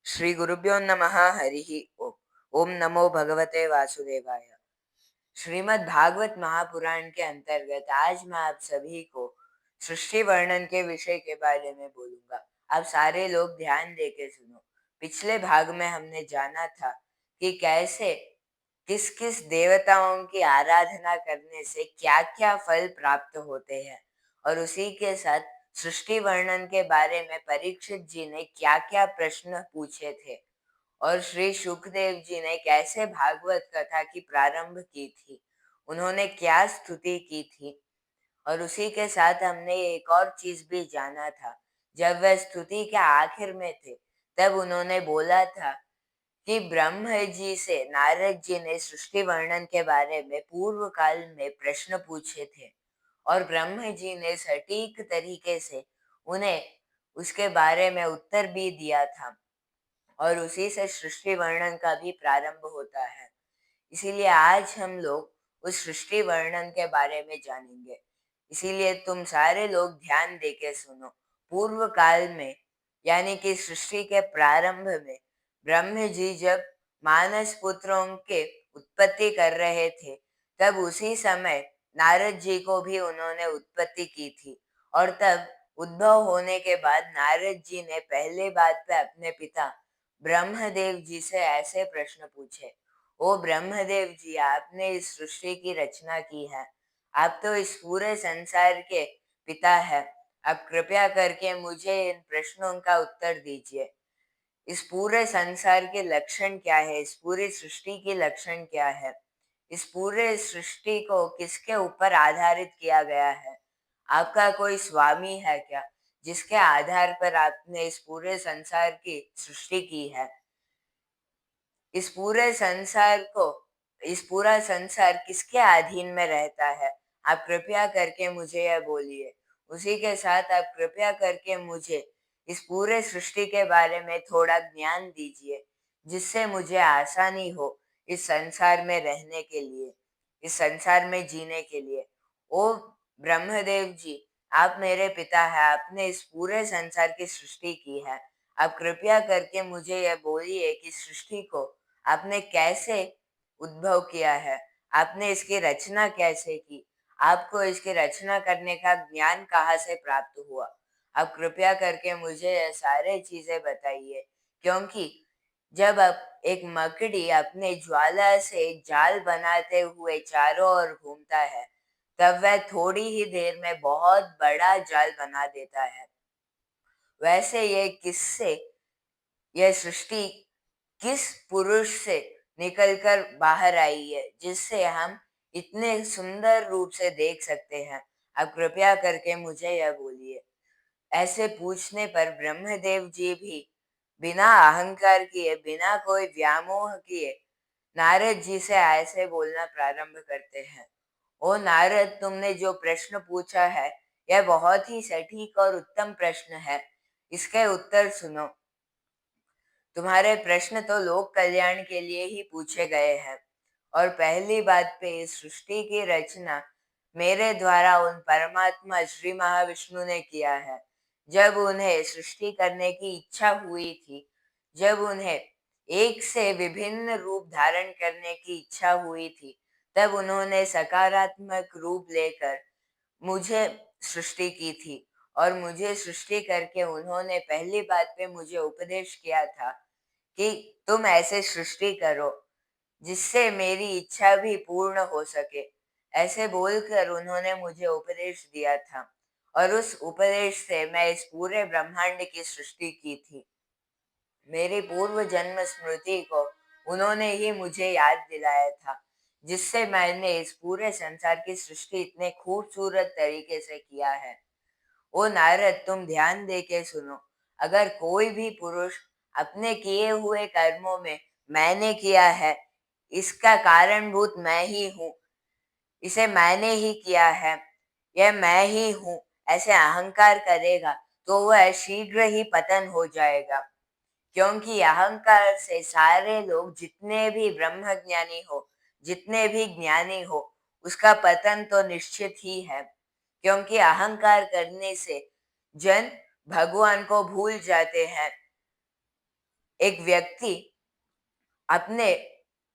श्री गुरुभ्यो नमः हरिः ओम। ओम नमो भगवते वासुदेवाय। श्रीमद् भागवत महापुराण के अंतर्गत आज मैं आप सभी को सृष्टि वर्णन के विषय के बारे में बोलूंगा। आप सारे लोग ध्यान दे के सुनो। पिछले भाग में हमने जाना था कि कैसे किस किस देवताओं की आराधना करने से क्या क्या फल प्राप्त होते हैं, और उसी के साथ सृष्टि वर्णन के बारे में परीक्षित जी ने क्या क्या प्रश्न पूछे थे, और श्री सुखदेव जी ने कैसे भागवत कथा की प्रारंभ की थी, उन्होंने क्या स्तुति की थी। और उसी के साथ हमने एक और चीज भी जाना था। जब वह स्तुति के आखिर में थे तब उन्होंने बोला था कि ब्रह्म जी से नारद जी ने सृष्टि वर्णन के बारे में पूर्व काल में प्रश्न पूछे थे, और ब्रह्म जी ने सटीक तरीके से उन्हें उसके बारे में उत्तर भी दिया था, और उसी से सृष्टि वर्णन का भी प्रारंभ होता है। इसीलिए आज हम लोग उस सृष्टि वर्णन के बारे में जानेंगे। इसीलिए तुम सारे लोग ध्यान दे के सुनो। पूर्व काल में यानी कि सृष्टि के प्रारंभ में ब्रह्म जी जब मानस पुत्रों के उत्पत्ति कर रहे थे, तब उसी समय नारद जी को भी उन्होंने उत्पत्ति की थी। और तब उद्भव होने के बाद नारद जी ने पहले बात पे अपने पिता ब्रह्मदेव जी से ऐसे प्रश्न पूछे। ओ ब्रह्मदेव जी, आपने इस सृष्टि की रचना की है, आप तो इस पूरे संसार के पिता हैं। आप कृपया करके मुझे इन प्रश्नों का उत्तर दीजिए। इस पूरे संसार के लक्षण क्या है, इस पूरी सृष्टि की लक्षण क्या है, इस पूरे सृष्टि को किसके ऊपर आधारित किया गया है, आपका कोई स्वामी है क्या जिसके आधार पर आपने इस पूरे संसार की सृष्टि की है। इस पूरे संसार को इस पूरा संसार किसके अधीन में रहता है, आप कृपया करके मुझे यह बोलिए। उसी के साथ आप कृपया करके मुझे इस पूरे सृष्टि के बारे में थोड़ा ज्ञान दीजिए, जिससे मुझे आसानी हो इस संसार में रहने के लिए, इस संसार में जीने के लिए। ओ ब्रह्मदेव जी, आप मेरे पिता हैं, आपने इस पूरे संसार की सृष्टि की है। आप कृपया करके मुझे यह बोलिए कि सृष्टि को आपने कैसे उद्भव किया है, आपने इसकी रचना कैसे की, आपको इसकी रचना करने का ज्ञान कहाँ से प्राप्त हुआ। आप कृपया करके मुझे ये सारे चीजें बताइए, क्योंकि जब अब एक मकड़ी अपने ज्वाला से जाल बनाते हुए चारों ओर घूमता है, तब वह थोड़ी ही देर में बहुत बड़ा जाल बना देता है। वैसे यह सृष्टि किस पुरुष से निकलकर बाहर आई है, जिससे हम इतने सुंदर रूप से देख सकते हैं। आप कृपया करके मुझे यह बोलिए। ऐसे पूछने पर ब्रह्मदेव जी भी बिना अहंकार किए, बिना कोई व्यामोह किए नारद जी से ऐसे बोलना प्रारंभ करते हैं। ओ नारद, तुमने जो प्रश्न पूछा है यह बहुत ही सटीक और उत्तम प्रश्न है। इसके उत्तर सुनो। तुम्हारे प्रश्न तो लोक कल्याण के लिए ही पूछे गए हैं, और पहली बात पे इस सृष्टि की रचना मेरे द्वारा उन परमात्मा श्री महाविष्णु ने किया है। जब उन्हें सृष्टि करने की इच्छा हुई थी, जब उन्हें एक से विभिन्न रूप धारण करने की इच्छा हुई थी, तब उन्होंने सकारात्मक रूप लेकर मुझे सृष्टि की थी। और मुझे सृष्टि करके उन्होंने पहली बात पे मुझे उपदेश किया था कि तुम ऐसे सृष्टि करो जिससे मेरी इच्छा भी पूर्ण हो सके। ऐसे बोलकर उन्होंने मुझे उपदेश दिया था, और उस उपदेश से मैं इस पूरे ब्रह्मांड की सृष्टि की थी। मेरी पूर्व जन्म स्मृति को उन्होंने ही मुझे याद दिलाया था, जिससे मैंने इस पूरे संसार की सृष्टि इतने खूबसूरत तरीके से किया है। ओ नारद, तुम ध्यान दे के सुनो। अगर कोई भी पुरुष अपने किए हुए कर्मों में मैंने किया है, इसका कारणभूत मैं ही हूँ, इसे मैंने ही किया है, यह मैं ही हूँ, ऐसे अहंकार करेगा तो वह शीघ्र ही पतन हो जाएगा। क्योंकि अहंकार से सारे लोग, जितने भी ब्रह्मज्ञानी हो, जितने भी ज्ञानी हो, उसका पतन तो निश्चित ही है। क्योंकि अहंकार करने से जन भगवान को भूल जाते हैं। एक व्यक्ति अपने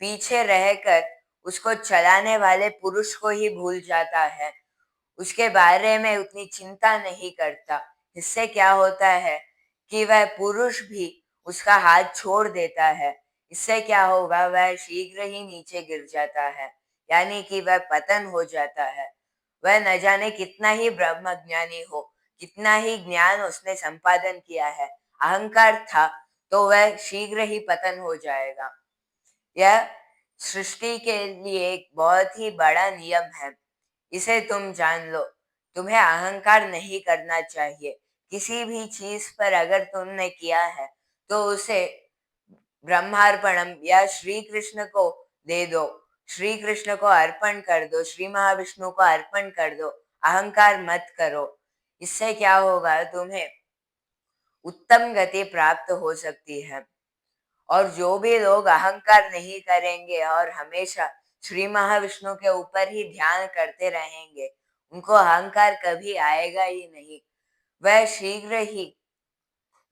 पीछे रहकर उसको चलाने वाले पुरुष को ही भूल जाता है, उसके बारे में उतनी चिंता नहीं करता। इससे क्या होता है कि वह पुरुष भी उसका हाथ छोड़ देता है। इससे क्या होगा, वह शीघ्र ही नीचे गिर जाता है, यानी कि वह पतन हो जाता है। वह न जाने कितना ही ब्रह्म ज्ञानी हो, कितना ही ज्ञान उसने संपादन किया है, अहंकार था तो वह शीघ्र ही पतन हो जाएगा। यह सृष्टि के लिए एक बहुत ही बड़ा नियम है, इसे तुम जान लो। तुम्हें अहंकार नहीं करना चाहिए। किसी भी चीज पर अगर तुमने किया है तो उसे ब्रह्मार्पणम या श्री कृष्ण को दे दो, श्री कृष्ण को अर्पण कर दो, श्री महाविष्णु को अर्पण कर दो। अहंकार मत करो। इससे क्या होगा, तुम्हें उत्तम गति प्राप्त हो सकती है। और जो भी लोग अहंकार नहीं करेंगे और हमेशा श्री महाविष्णु के ऊपर ही ध्यान करते रहेंगे, उनको अहंकार कभी आएगा ही नहीं। वह शीघ्र ही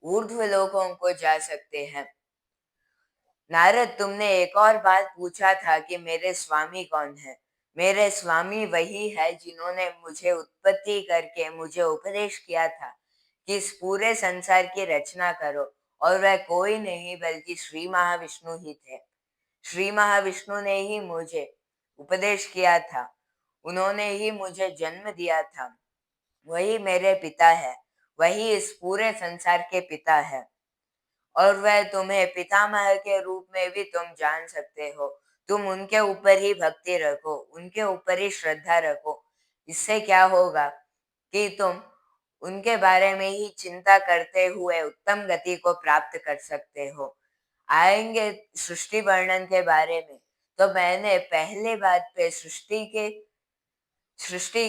ऊर्ध्व लोकों को जा सकते हैं। नारद, तुमने एक और बात पूछा था कि मेरे स्वामी कौन है। मेरे स्वामी वही है जिन्होंने मुझे उत्पत्ति करके मुझे उपदेश किया था कि इस पूरे संसार की रचना करो, और वह कोई नहीं बल्कि श्री महाविष्णु ही थे। श्री महाविष्णु ने ही मुझे उपदेश किया था, उन्होंने ही मुझे जन्म दिया था। वही मेरे पिता है, वही इस पूरे संसार के पिता है। और वह तुम्हें पितामह के रूप में भी तुम जान सकते हो। तुम उनके ऊपर ही भक्ति रखो, उनके ऊपर ही श्रद्धा रखो। इससे क्या होगा कि तुम उनके बारे में ही चिंता करते हुए उत्तम गति को प्राप्त कर सकते हो। आएंगे सृष्टि वर्णन के बारे में, तो मैंने पहले बात पे सृष्टि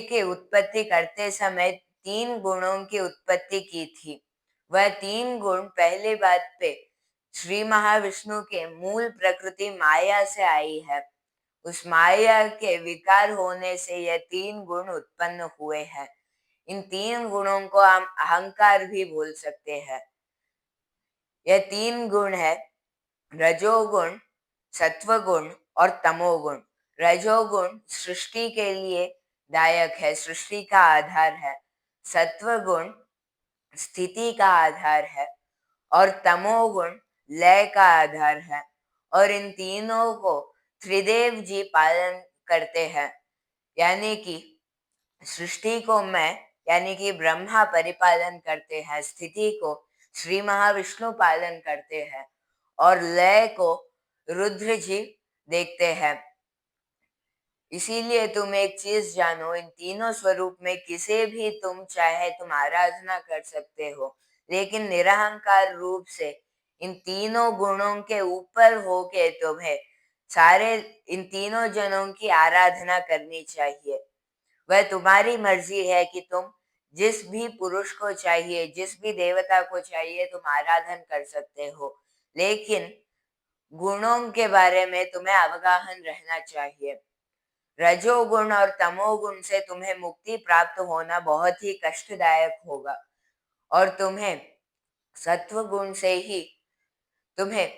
की उत्पत्ति करते समय 3 गुणों की उत्पत्ति की थी। वह 3 गुण पहली बात पे श्री महाविष्णु के मूल प्रकृति माया से आई है। उस माया के विकार होने से यह 3 गुण उत्पन्न हुए हैं। इन 3 गुणों को हम अहंकार भी बोल सकते हैं। यह 3 गुण है रजोगुण, सत्वगुण और तमोगुण। रजोगुण सृष्टि के लिए दायक है, सृष्टि का आधार है। सत्वगुण स्थिति का आधार है और तमोगुण लय का आधार है। और इन तीनों को त्रिदेव जी पालन करते हैं, यानी कि सृष्टि को मैं यानी कि ब्रह्मा परिपालन करते हैं, स्थिति को श्री महाविष्णु पालन करते हैं और लय को रुद्र जी देखते हैं। इसीलिए तुम एक चीज जानो, इन तीनों स्वरूप में किसे भी तुम चाहे तुम आराधना कर सकते हो, लेकिन निरहंकार रूप से इन तीनों गुणों के ऊपर होके तुम्हें सारे इन तीनों जनों की आराधना करनी चाहिए। वह तुम्हारी मर्जी है कि तुम जिस भी पुरुष को चाहिए, जिस भी देवता को चाहिए तुम आराधन कर सकते हो, लेकिन गुणों के बारे में तुम्हें अवगाहन रहना चाहिए। रजोगुण और तमोगुण से तुम्हें मुक्ति प्राप्त होना बहुत ही कष्टदायक होगा और तुम्हें सत्व गुण से ही तुम्हें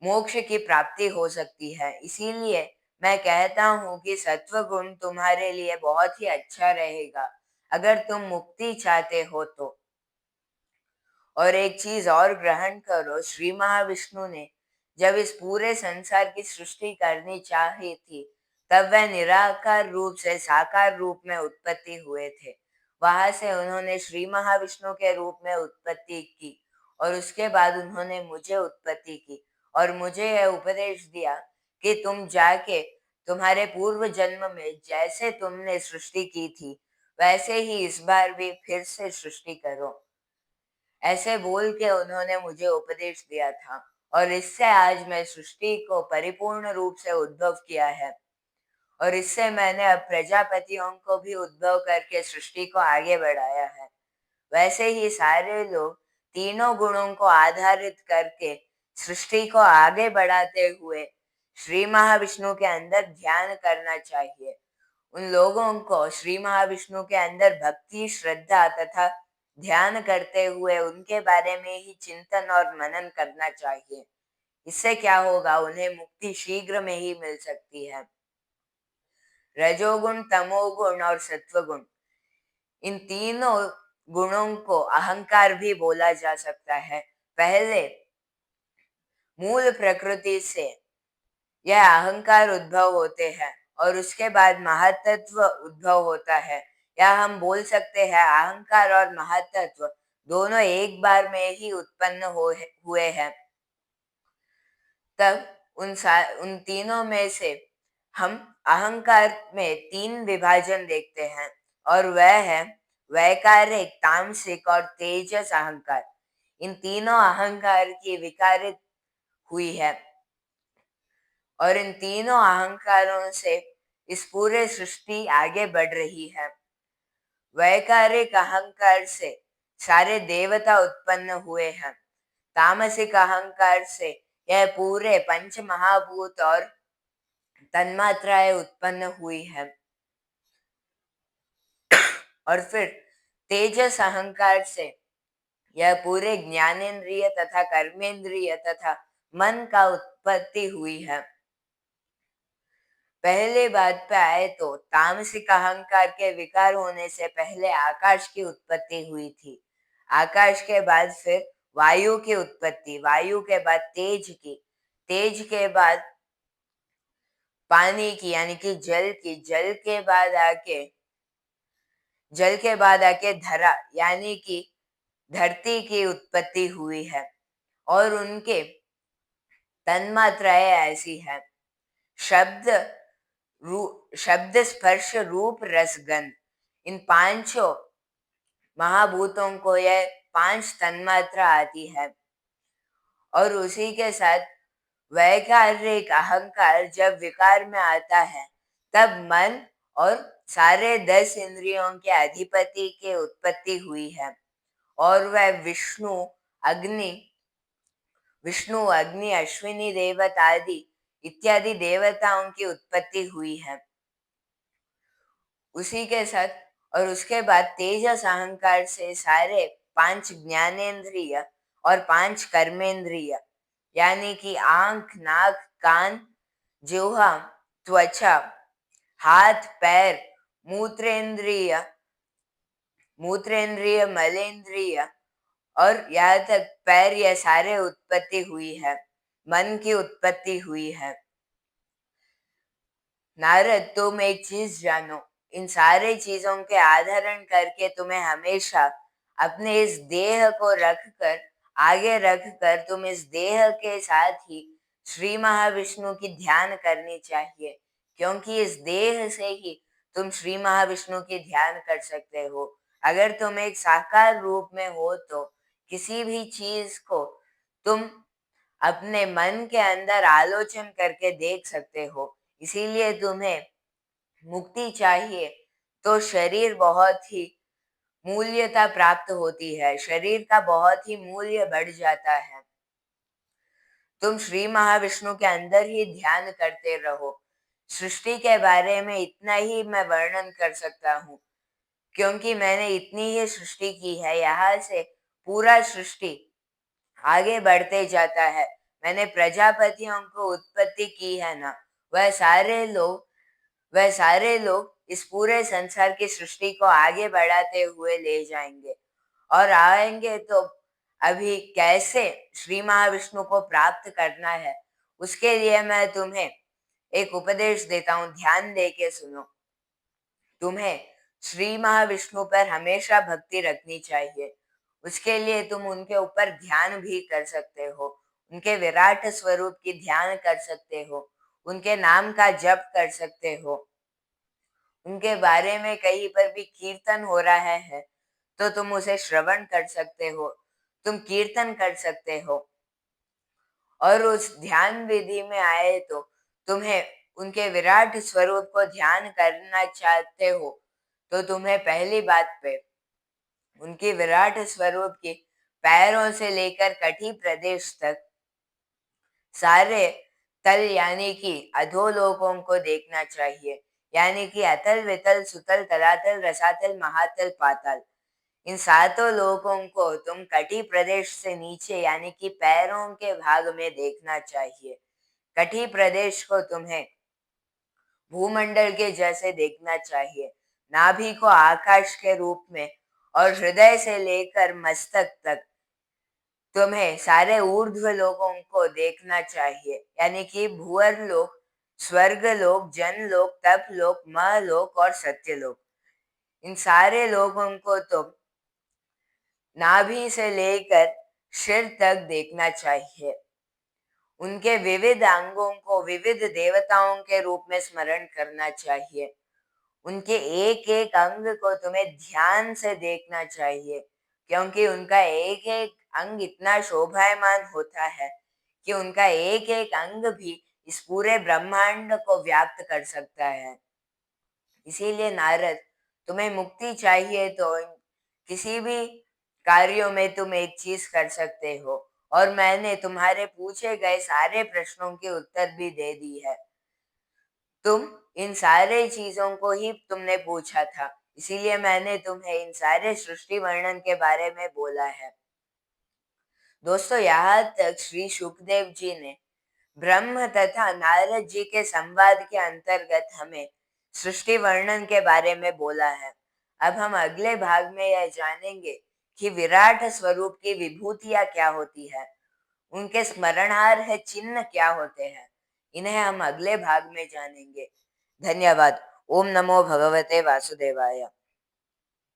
मोक्ष की प्राप्ति हो सकती है। इसीलिए मैं कहता हूँ कि सत्व गुण तुम्हारे लिए बहुत ही अच्छा रहेगा अगर तुम मुक्ति चाहते हो तो। और एक चीज और ग्रहण करो, श्री महाविष्णु ने जब इस पूरे संसार की सृष्टि करनी चाही थी, तब वह निराकार रूप से साकार रूप में उत्पत्ति हुए थे। वहां से उन्होंने श्री महाविष्णु के रूप में उत्पत्ति की और उसके बाद उन्होंने मुझे उत्पत्ति की और मुझे यह उपदेश दिया कि तुम जाके तुम्हारे पूर्व जन्म में जैसे तुमने सृष्टि की थी वैसे ही इस बार भी फिर से सृष्टि करो। ऐसे बोल के उन्होंने मुझे उपदेश दिया था और इससे आज मैं सृष्टि को परिपूर्ण रूप से उद्भव किया है और इससे मैंने अब प्रजापतियों को भी उद्भव करके सृष्टि को आगे बढ़ाया है। वैसे ही सारे लोग तीनों गुणों को आधारित करके सृष्टि को आगे बढ़ाते हुए श्री महाविष्णु के अंदर ध्यान करना चाहिए। उन लोगों को श्री महाविष्णु के अंदर भक्ति, श्रद्धा तथा ध्यान करते हुए उनके बारे में ही चिंतन और मनन करना चाहिए। इससे क्या होगा, उन्हें मुक्ति शीघ्र में ही मिल सकती है। रजोगुण, तमोगुण और सत्वगुण, इन तीनों गुणों को अहंकार भी बोला जा सकता है। पहले मूल प्रकृति से यह अहंकार उद्भव होते हैं और उसके बाद महातत्व उद्भव होता है। या हम बोल सकते हैं अहंकार और महातत्व दोनों एक बार में ही उत्पन्न हुए हैं। तब उन तीनों में से हम अहंकार में 3 विभाजन देखते हैं और वह है वैकारिक, तामसिक और तेजस अहंकार। इन तीनों अहंकार की विकारित हुई है और इन तीनों अहंकारों से इस पूरे सृष्टि आगे बढ़ रही है। वैकारिक अहंकार से सारे देवता उत्पन्न हुए हैं। तामसिक अहंकार से यह पूरे पंच महाभूत और तन्मात्राएं उत्पन्न हुई है। और फिर तेजस अहंकार से यह पूरे ज्ञानेंद्रिय तथा कर्मेंद्रिय तथा मन का उत्पत्ति हुई है। पहले बात पे आए तो तामसिक अहंकार के विकार होने से पहले आकाश की उत्पत्ति हुई थी। आकाश के बाद फिर वायु की उत्पत्ति, वायु के बाद तेज की, तेज के बाद पानी की यानी कि जल की, जल के बाद आके धरा यानी कि धरती की उत्पत्ति हुई है। और उनके तन्मात्राएं ऐसी है शब्द, शब्द, स्पर्श, रूप, रस, गंध। इन पांचों महाभूतों को यह 5 तन्मात्रा आती है। और उसी के साथ वैकारिक अहंकार जब विकार में आता है तब मन और सारे 10 इंद्रियों के अधिपति की उत्पत्ति हुई है और वह विष्णु, अग्नि, अश्विनी देवता आदि इत्यादि देवताओं की उत्पत्ति हुई है। उसी के साथ और उसके बाद तेजस अहंकार से सारे 5 ज्ञानेंद्रिय और 5 कर्मेंद्रिय यानी कि आंख, नाक, कान, जिह्वा, त्वचा, हाथ, पैर, मूत्रेंद्रिय, मलेंद्रिय और यहाँ तक पैर, यह सारे उत्पत्ति हुई है। मन की उत्पत्ति हुई है। नारद, तुम एक चीज जानो, इन सारे चीजों के आधारण करके तुम्हें हमेशा अपने इस देह को आगे रखकर तुम इस देह के साथ ही श्री महाविष्णु की ध्यान करनी चाहिए, क्योंकि इस देह से ही तुम श्री महाविष्णु की ध्यान कर सकते हो। अगर तुम एक साकार रूप में हो तो किसी भी चीज को तुम अपने मन के अंदर आलोचन करके देख सकते हो। इसीलिए तुम्हें मुक्ति चाहिए तो शरीर बहुत ही मूल्यता प्राप्त होती है, शरीर का बहुत ही मूल्य बढ़ जाता है। तुम श्री महाविष्णु के अंदर ही ध्यान करते रहो। सृष्टि के बारे में इतना ही मैं वर्णन कर सकता हूँ, क्योंकि मैंने इतनी ही सृष्टि की है। यहाँ से पूरा सृष्टि आगे बढ़ते जाता है। मैंने प्रजापतियों को उत्पत्ति की है ना, वह सारे लोग इस पूरे संसार की सृष्टि को आगे बढ़ाते हुए ले जाएंगे और आएंगे। तो अभी कैसे श्री महाविष्णु को प्राप्त करना है, उसके लिए मैं तुम्हें एक उपदेश देता हूँ, ध्यान दे के सुनो। तुम्हें श्री महाविष्णु पर हमेशा भक्ति रखनी चाहिए। उसके लिए तुम उनके ऊपर ध्यान भी कर सकते हो, उनके विराट स्वरूप की ध्यान कर सकते हो, उनके नाम का जप कर सकते हो। उनके बारे में कहीं पर भी कीर्तन हो रहा है तो तुम उसे श्रवण कर सकते हो, तुम कीर्तन कर सकते हो। और उस ध्यान विधि में आए तो तुम्हें उनके विराट स्वरूप को ध्यान करना चाहते हो तो तुम्हें पहली बात पे उनके विराट स्वरूप के पैरों से लेकर कटी प्रदेश तक सारे तल यानी कि अधोलोकों को देखना चाहिए, यानी कि अतल, वितल, सुतल, तलातल, रसातल, महातल, पाताल। इन सातों लोकों को तुम कटी प्रदेश से नीचे यानी कि पैरों के भाग में देखना चाहिए। कटी प्रदेश को तुम्हें भूमंडल के जैसे देखना चाहिए। नाभि को आकाश के रूप में और हृदय से लेकर मस्तक तक तुम्हें सारे ऊर्ध्व लोकों को देखना चाहिए, यानी कि भूअर लोक, स्वर्ग लोक, जन लोक, तप लोक, महलोक और सत्य लोक। इन सारे लोगों को तुम नाभि से लेकर सिर तक देखना चाहिए। उनके विविध अंगों को विविध देवताओं के रूप में स्मरण करना चाहिए। उनके एक एक अंग को तुम्हें ध्यान से देखना चाहिए, क्योंकि उनका एक एक अंग इतना शोभायमान होता है कि उनका एक एक अंग भी इस पूरे ब्रह्मांड को व्याप्त कर सकता है। इसीलिए नारद, तुम्हें मुक्ति चाहिए तो किसी भी कार्यों में तुम एक चीज कर सकते हो, और मैंने तुम्हारे पूछे गए सारे प्रश्नों के उत्तर भी दे दी है। तुम इन सारे चीजों को ही तुमने पूछा था, इसीलिए मैंने तुम्हें इन सारे सृष्टि वर्णन के बारे में बोला है। दोस्तों, यहाँ तक श्री सुखदेव जी ने ब्रह्म तथा नारद जी के संवाद के अंतर्गत हमें सृष्टि वर्णन के बारे में बोला है। अब हम अगले भाग में यह जानेंगे कि विराट स्वरूप की विभूतियां क्या होती है, उनके स्मरणार्थ चिन्ह क्या होते हैं। इन्हें हम अगले भाग में जानेंगे। धन्यवाद। ओम नमो भगवते वासुदेवाय।